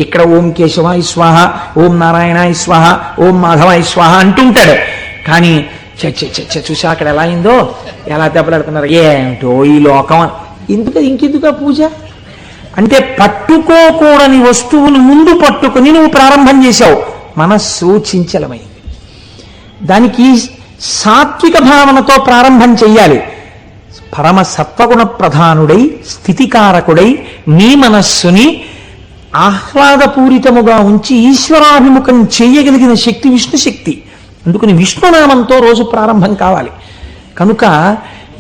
ఇక్కడ ఓం కేశవాయ స్వాహ, ఓం నారాయణాయ స్వాహ, ఓం మాధవాయ స్వాహ అంటుంటాడు. కానీ చూసా అక్కడ ఎలా అయిందో, ఎలా దెబ్బలాడుతున్నారు, ఏమిటో ఈ లోకం. ఇంకెందుకు ఆ పూజ అంటే పట్టుకోకూడని వస్తువులు ముందు పట్టుకుని నువ్వు ప్రారంభం చేశావు. మనస్సు చించలమైంది. దానికి సాత్విక భావనతో ప్రారంభం చెయ్యాలి. పరమ సత్వగుణ ప్రధానుడై స్థితికారకుడై నీ మనస్సుని ఆహ్లాదపూరితముగా ఉంచి ఈశ్వరాభిముఖం చేయగలిగిన శక్తి విష్ణు శక్తి. అందుకని విష్ణునామంతో రోజు ప్రారంభం కావాలి. కనుక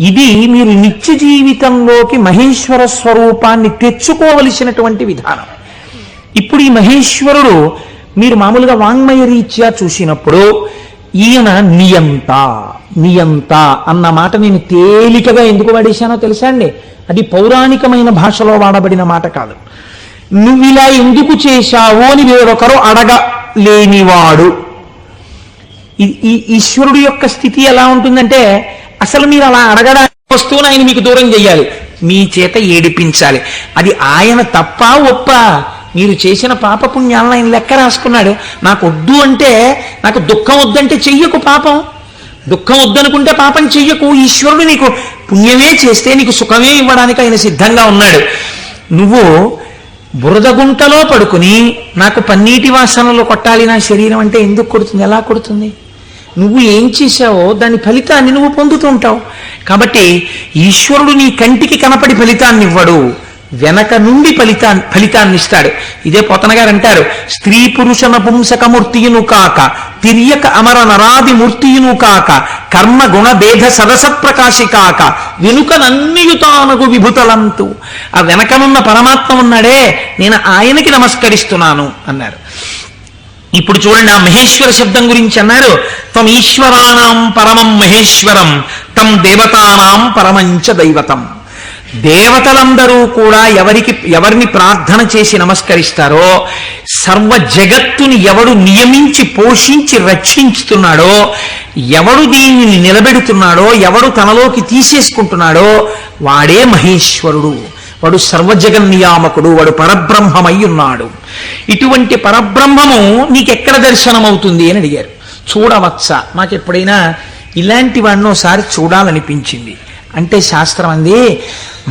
ఇది మీరు నిత్య జీవితంలోకి మహేశ్వర స్వరూపాన్ని తెచ్చుకోవలసినటువంటి విధానం. ఇప్పుడు ఈ మహేశ్వరుడు మీరు మామూలుగా వాంగ్మయ రీత్యా చూసినప్పుడు ఈయన నియంత నియంత అన్న మాట నేను తేలికగా ఎందుకు వాడేశానో తెలుసా అండి? అది పౌరాణికమైన భాషలో వాడబడిన మాట కాదు. నువ్విలా ఎందుకు చేశావు అని వేరొకరు అడగలేనివాడు. ఈ ఈశ్వరుడు యొక్క స్థితి ఎలా ఉంటుందంటే, అసలు మీరు అలా అడగడానికి వస్తువును ఆయన మీకు దూరం చేయాలి, మీ చేత ఏడిపించాలి. అది ఆయన తప్ప ఒప్ప? మీరు చేసిన పాపపుణ్యాలను ఆయన లెక్క రాసుకున్నాడు. నాకు వద్దు అంటే, నాకు దుఃఖం వద్దంటే చెయ్యకు పాపం. దుఃఖం వద్దనుకుంటే పాపం చెయ్యకు. ఈశ్వరుడు నీకు పుణ్యమే చేస్తే నీకు సుఖమే ఇవ్వడానికి ఆయన సిద్ధంగా ఉన్నాడు. నువ్వు బురదగుంటలో పడుకుని నాకు పన్నీటి వాసనలో కొట్టాలి నా శరీరం అంటే ఎందుకు కొడుతుంది? ఎలా కొడుతుంది? నువ్వు ఏం చేశావో దాని ఫలితాన్ని నువ్వు పొందుతూ ఉంటావు. కాబట్టి ఈశ్వరుడు నీ కంటికి కనపడి ఫలితాన్ని ఇవ్వడు, వెనక నుండి ఫలితాన్ని ఇస్తాడు. ఇదే పోతన గారు అంటారు, స్త్రీ పురుష నపుంసకమూర్తియును కాక తిర్యక అమర నరాది మూర్తియును కాక కర్మ గుణ భేద సరసప్రకాశి కాక వెనుకనన్నియుతానగు విభుతలంతు. ఆ వెనకనున్న పరమాత్మ ఉన్నాడే, నేను ఆయనకి నమస్కరిస్తున్నాను అన్నారు. ఇప్పుడు చూడండి, ఆ మహేశ్వర శబ్దం గురించి అన్నారు, త్వం ఈశ్వరాణం పరమం మహేశ్వరం తం దేవతానాం పరమంచ దైవతం. దేవతలందరూ కూడా ఎవరిని ప్రార్థన చేసి నమస్కరిస్తారో, సర్వ జగత్తుని ఎవడు నియమించి పోషించి రక్షించుతున్నాడో, ఎవడు దీనిని నిలబెడుతున్నాడో, ఎవడు తనలోకి తీసేసుకుంటున్నాడో వాడే మహేశ్వరుడు. వాడు సర్వజగన్నియామకుడు, వాడు పరబ్రహ్మమై ఉన్నాడు. ఇటువంటి పరబ్రహ్మము నీకెక్కడ దర్శనమవుతుంది అని అడిగారు. చూడవచ్చా? నాకు ఎప్పుడైనా ఇలాంటి వాడిని ఒకసారి చూడాలనిపించింది అంటే శాస్త్రం అంది,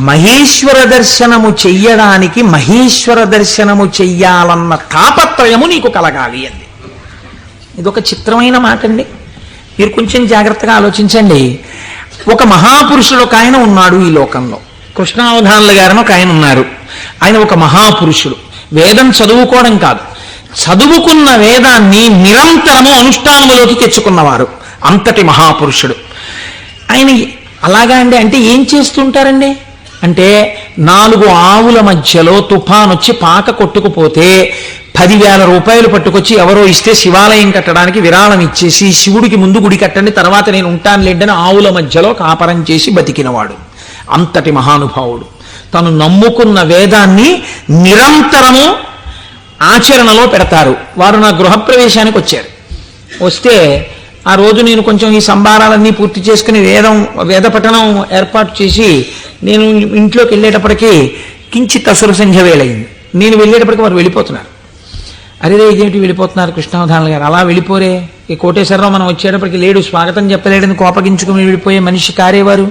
మహేశ్వర దర్శనము చెయ్యడానికి మహేశ్వర దర్శనము చెయ్యాలన్న తాపత్రయము నీకు కలగాలి అంది. ఇదొక చిత్రమైన మాట అండి. మీరు కొంచెం జాగ్రత్తగా ఆలోచించండి. ఒక మహాపురుషుడు ఒక ఆయన ఉన్నాడు ఈ లోకంలో. కృష్ణావధానుల గారని ఒక ఆయన ఉన్నారు. ఆయన ఒక మహాపురుషుడు. వేదం చదువుకోవడం కాదు, చదువుకున్న వేదాన్ని నిరంతరము అనుష్ఠానంలోకి తెచ్చుకున్నవారు. అంతటి మహాపురుషుడు ఆయన. అలాగా అండి అంటే ఏం చేస్తుంటారండి అంటే, 4 ఆవుల మధ్యలో తుఫాన్ వచ్చి పాక కొట్టుకుపోతే 10,000 రూపాయలు పట్టుకొచ్చి ఎవరో ఇస్తే శివాలయం కట్టడానికి విరాళం ఇచ్చేసి, శివుడికి ముందు గుడి కట్టండి తర్వాత నేను ఉంటాను లేండని ఆవుల మధ్యలో కాపరం చేసి బతికినవాడు. అంతటి మహానుభావుడు. తను నమ్ముకున్న వేదాన్ని నిరంతరము ఆచరణలో పెడతారు. వారు నా గృహప్రవేశానికి వచ్చారు. వస్తే ఆ రోజు నేను కొంచెం ఈ సంభారాలన్నీ పూర్తి చేసుకుని వేద పఠనం ఏర్పాటు చేసి నేను ఇంట్లోకి వెళ్ళేటప్పటికీ కించిత్ అసుర సంధ్య వేళయింది. నేను వెళ్ళేటప్పటికి వారు వెళ్ళిపోతున్నారు. అరే ఇదేంటి వెళ్ళిపోతున్నారు కృష్ణావధానులు గారు? అలా వెళ్ళిపోరే, ఈ కోటేశ్వరరావు మనం వచ్చేటప్పటికి లేడు, స్వాగతం చెప్పలేడని కోపగించుకుని వెళ్ళిపోయే మనిషి కారేవారు,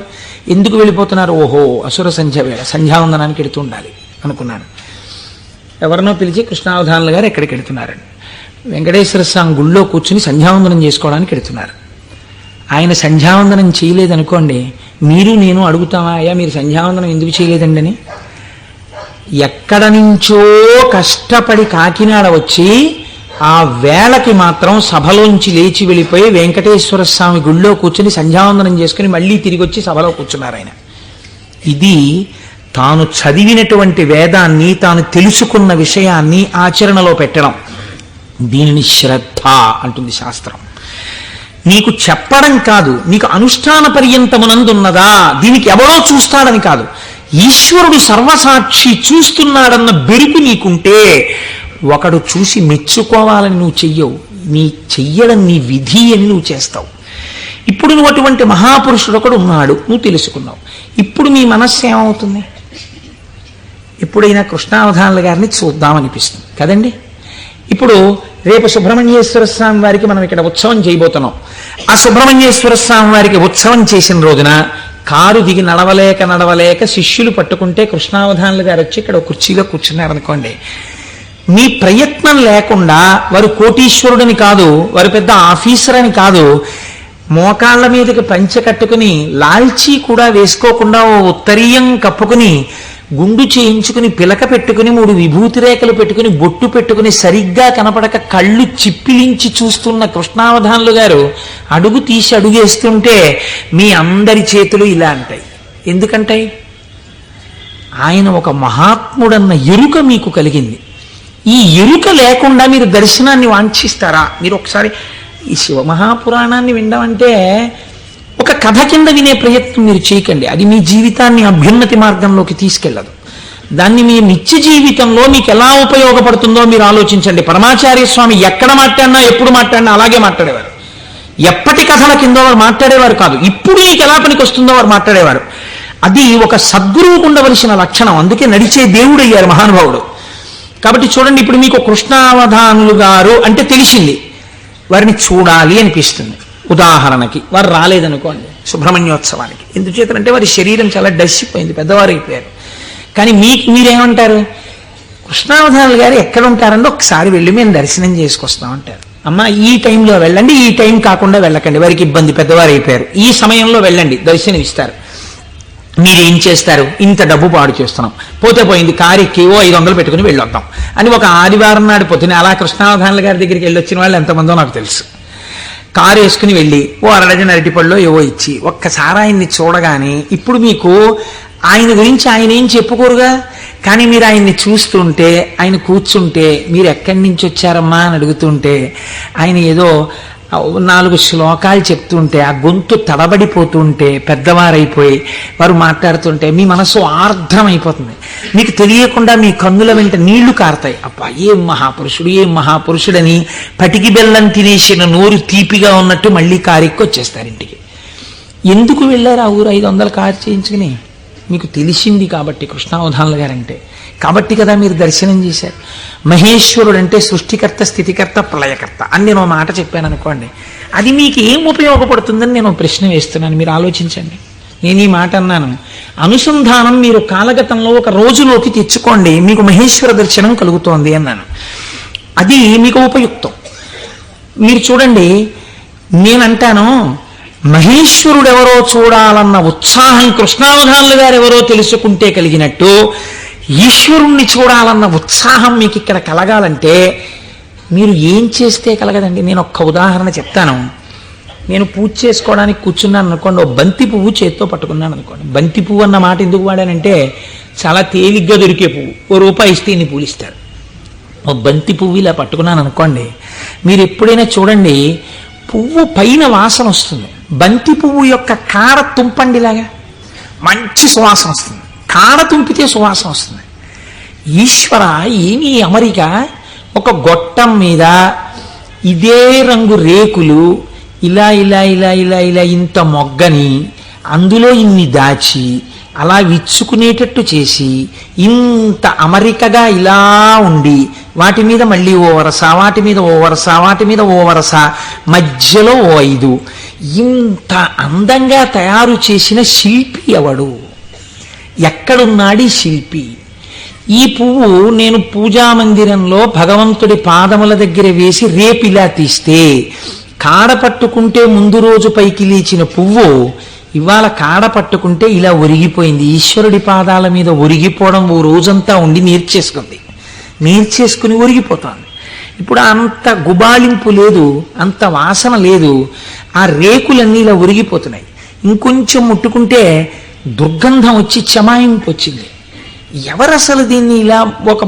ఎందుకు వెళ్ళిపోతున్నారు? ఓహో అసుర సంధ్య వేళ, సంధ్యావందనానికి ఎడుతూ ఉండాలి అనుకున్నాను. ఎవరినో పిలిచి కృష్ణావధానులు గారు ఎక్కడికి ఎడుతున్నారండి? వెంకటేశ్వర స్వామి గుళ్ళో కూర్చుని సంధ్యావందనం చేసుకోవడానికి ఎడుతున్నారు. ఆయన సంధ్యావందనం చేయలేదనుకోండి, మీరు నేను అడుగుతామా, అయ్యా మీరు సంధ్యావందనం ఎందుకు చేయలేదండి అని? ఎక్కడ నుంచో కష్టపడి కాకినాడ వచ్చి ఆ వేళకి మాత్రం సభలోంచి లేచి వెళ్ళిపోయి వెంకటేశ్వర స్వామి గుళ్ళో కూర్చుని సంధ్యావందనం చేసుకుని మళ్ళీ తిరిగి వచ్చి సభలో కూర్చున్నారు ఆయన. ఇది తాను చదివినటువంటి వేదాన్ని, తాను తెలుసుకున్న విషయాన్ని ఆచరణలో పెట్టడం. దీనిని శ్రద్ధ అంటుంది శాస్త్రం. నీకు చెప్పడం కాదు, నీకు అనుష్ఠాన పర్యంతమునందున్నదా, దీనికి ఎవరో చూస్తాడని కాదు, ఈశ్వరుడు సర్వసాక్షి చూస్తున్నాడన్న బెరుకు నీకుంటే ఒకడు చూసి మెచ్చుకోవాలని నువ్వు చెయ్యవు. చెయ్యడం నీ విధి అని నువ్వు చేస్తావు. ఇప్పుడు నువ్వు అటువంటి మహాపురుషుడు ఒకడు ఉన్నాడు, నువ్వు తెలుసుకున్నావు. ఇప్పుడు నీ మనస్సు ఏమవుతుంది? ఎప్పుడైనా కృష్ణావధానుల గారిని చూద్దామనిపిస్తుంది కదండి. ఇప్పుడు రేపు సుబ్రహ్మణ్యేశ్వర స్వామి వారికి మనం ఇక్కడ ఉత్సవం చేయబోతున్నాం. ఆ సుబ్రహ్మణ్యేశ్వర స్వామి వారికి ఉత్సవం చేసిన రోజున కారు దిగి నడవలేక శిష్యులు పట్టుకుంటే కృష్ణావధానులు గారు వచ్చి ఇక్కడ కుర్చీలో కూర్చున్నారనుకోండి, మీ ప్రయత్నం లేకుండా వారు కోటీశ్వరుడని కాదు, వారు పెద్ద ఆఫీసర్ అని కాదు, మోకాళ్ళ మీదకి పంచె కట్టుకుని లాల్చీ కూడా వేసుకోకుండా ఓ ఉత్తరీయం కప్పుకుని గుండు చేయించుకుని పిలక పెట్టుకుని 3 విభూతి రేఖలు పెట్టుకుని బొట్టు పెట్టుకుని సరిగ్గా కనపడక కళ్ళు చిప్పిలించి చూస్తున్న కృష్ణావధానులు గారు అడుగు తీసి అడుగేస్తుంటే మీ అందరి చేతులు ఇలా అంటాయి. ఎందుకంటాయి? ఆయన ఒక మహాత్ముడన్న ఎరుక మీకు కలిగింది. ఈ ఎరుక లేకుండా మీరు దర్శనాన్ని వాంఛిస్తారా? మీరు ఒకసారి ఈ శివమహాపురాణాన్ని వినడం ఒక కథ కింద వినే ప్రయత్నం మీరు చేయకండి. అది మీ జీవితాన్ని అభ్యున్నతి మార్గంలోకి తీసుకెళ్ళదు. దాన్ని మీ నిత్య జీవితంలో మీకు ఎలా ఉపయోగపడుతుందో మీరు ఆలోచించండి. పరమాచార్య స్వామి ఎక్కడ మాట్లాడినా ఎప్పుడు మాట్లాడినా అలాగే మాట్లాడేవారు. ఎప్పటి కథల కిందో వారు మాట్లాడేవారు కాదు, ఇప్పుడు మీకు ఎలా పనికి వస్తుందో వారు మాట్లాడేవారు. అది ఒక సద్గురువుకు ఉండవలసిన లక్షణం. అందుకే నడిచే దేవుడు అయ్యారు మహానుభావుడు. కాబట్టి చూడండి, ఇప్పుడు మీకు కృష్ణావధానులు గారు అంటే తెలిసింది, వారిని చూడాలి అనిపిస్తుంది. ఉదాహరణకి వారు రాలేదనుకోండి సుబ్రహ్మణ్యోత్సవానికి, ఎందుచేతంటే వారి శరీరం చాలా డస్సిపోయింది, పెద్దవారు అయిపోయారు. కానీ మీరేమంటారు? కృష్ణావధానులు గారు ఎక్కడ ఉంటారంటే ఒకసారి వెళ్ళి మేము దర్శనం చేసుకొస్తామంటారు. అమ్మ ఈ టైంలో వెళ్ళండి, ఈ టైం కాకుండా వెళ్ళకండి, వారికి ఇబ్బంది, పెద్దవారు అయిపోయారు, ఈ సమయంలో వెళ్ళండి దర్శనం ఇస్తారు. మీరేం చేస్తారు? ఇంత డబ్బు పాడు చేస్తున్నాం, పోతే పోయింది, కారెక్కి 500 పెట్టుకుని వెళ్ళొద్దాం అని ఒక ఆదివారం నాడు పొద్దున అలా కృష్ణావధానుల గారి దగ్గరికి వెళ్ళొచ్చిన వాళ్ళు ఎంతమందో నాకు తెలుసు. కారు వేసుకుని వెళ్ళి ఓ అరడజన అరటిపళ్ళు ఏవో ఇచ్చి ఒక్కసారి ఆయన్ని చూడగానే, ఇప్పుడు మీకు ఆయన గురించి ఆయన ఏం చెప్పుకోరుగా, కానీ మీరు ఆయన్ని చూస్తుంటే, ఆయన కూర్చుంటే, మీరు ఎక్కడి నుంచి వచ్చారమ్మా అని అడుగుతుంటే, ఆయన ఏదో 4 శ్లోకాలు చెప్తుంటే ఆ గొంతు తడబడిపోతుంటే, పెద్దవారైపోయి వారు మాట్లాడుతుంటే మీ మనసు ఆర్ద్రం అయిపోతుంది. మీకు తెలియకుండా మీ కన్నుల వెంట నీళ్లు కారుతాయి. అబ్బా ఏం మహాపురుషుడు, ఏం మహాపురుషుడని పటికి బెల్లం తినేసిన నోరు తీపిగా ఉన్నట్టు మళ్ళీ కారెక్కి వచ్చేస్తారు ఇంటికి. ఎందుకు వెళ్ళారు ఆ ఊరు 500 కారు చేయించుకుని? మీకు తెలిసింది కాబట్టి కృష్ణావధానుల గారంటే, కాబట్టి కదా మీరు దర్శనం చేశారు. మహేశ్వరుడు అంటే సృష్టికర్త, స్థితికర్త, ప్రళయకర్త అని నేను మాట చెప్పాను అనుకోండి, అది మీకు ఏం ఉపయోగపడుతుందని నేను ప్రశ్న వేస్తున్నాను. మీరు ఆలోచించండి. నేను ఈ మాట అన్నాను, అనుసంధానం మీరు కాలగతంలో ఒక రోజులోకి తెచ్చుకోండి, మీకు మహేశ్వర దర్శనం కలుగుతోంది అన్నాను. అది మీకు ఉపయుక్తం. మీరు చూడండి, నేనంటాను మహేశ్వరుడు ఎవరో చూడాలన్న ఉత్సాహం కృష్ణావధానులు గారు ఎవరో తెలుసుకుంటే కలిగినట్టు, ఈశ్వరుణ్ణి చూడాలన్న ఉత్సాహం మీకు ఇక్కడ కలగాలంటే మీరు ఏం చేస్తే కలగదండి. నేను ఒక్క ఉదాహరణ చెప్తాను. నేను పూజ చేసుకోవడానికి కూర్చున్నాను అనుకోండి, ఓ బంతి పువ్వు చేత్తో పట్టుకున్నాను అనుకోండి. బంతి పువ్వు అన్న మాట ఎందుకు వాడానంటే చాలా తేలిగ్గా దొరికే పువ్వు, ₹1 ఇస్తే ఇన్ని పూలు ఇస్తారు. ఓ బంతి పువ్వు ఇలా పట్టుకున్నాను అనుకోండి, మీరు ఎప్పుడైనా చూడండి పువ్వు పైన వాసన వస్తుంది, బంతి పువ్వు యొక్క కాడ తుంపండిలాగా మంచి సువాసన వస్తుంది, కాడ తుంపితే సువాసన వస్తుంది. ఈశ్వర ఏమి అమరిక, ఒక గొట్టం మీద ఇదే రంగు రేకులు ఇలా ఇలా ఇలా ఇలా ఇలా ఇంత మొగ్గని అందులో ఇన్ని దాచి అలా విచ్చుకునేటట్టు చేసి ఇంత అమరికగా ఇలా ఉండి వాటి మీద మళ్ళీ ఓ వరస, వాటి మీద ఓ వరస, వాటి మీద ఓ వరస, మధ్యలో ఓ 5, ఇంత అందంగా తయారు చేసిన శిల్పి ఎవడు? ఎక్కడున్నాడు ఈ శిల్పి? ఈ పువ్వు నేను పూజామందిరంలో భగవంతుడి పాదముల దగ్గర వేసి రేపిలా తీస్తే కాడ పట్టుకుంటే ముందు రోజు పైకి లేచిన పువ్వు ఇవాళ కాడ పట్టుకుంటే ఇలా ఒరిగిపోయింది. ఈశ్వరుడి పాదాల మీద ఒరిగిపోవడం ఓ రోజంతా ఉండి నేర్చేసుకుని ఒరిగిపోతుంది. ఇప్పుడు అంత గుబాళింపు లేదు, అంత వాసన లేదు, ఆ రేకులన్నీ ఇలా ఒరిగిపోతున్నాయి. ఇంకొంచెం ముట్టుకుంటే దుర్గంధం వచ్చి చమాయింపు వచ్చింది. ఎవరు అసలు దీన్ని ఇలా ఒక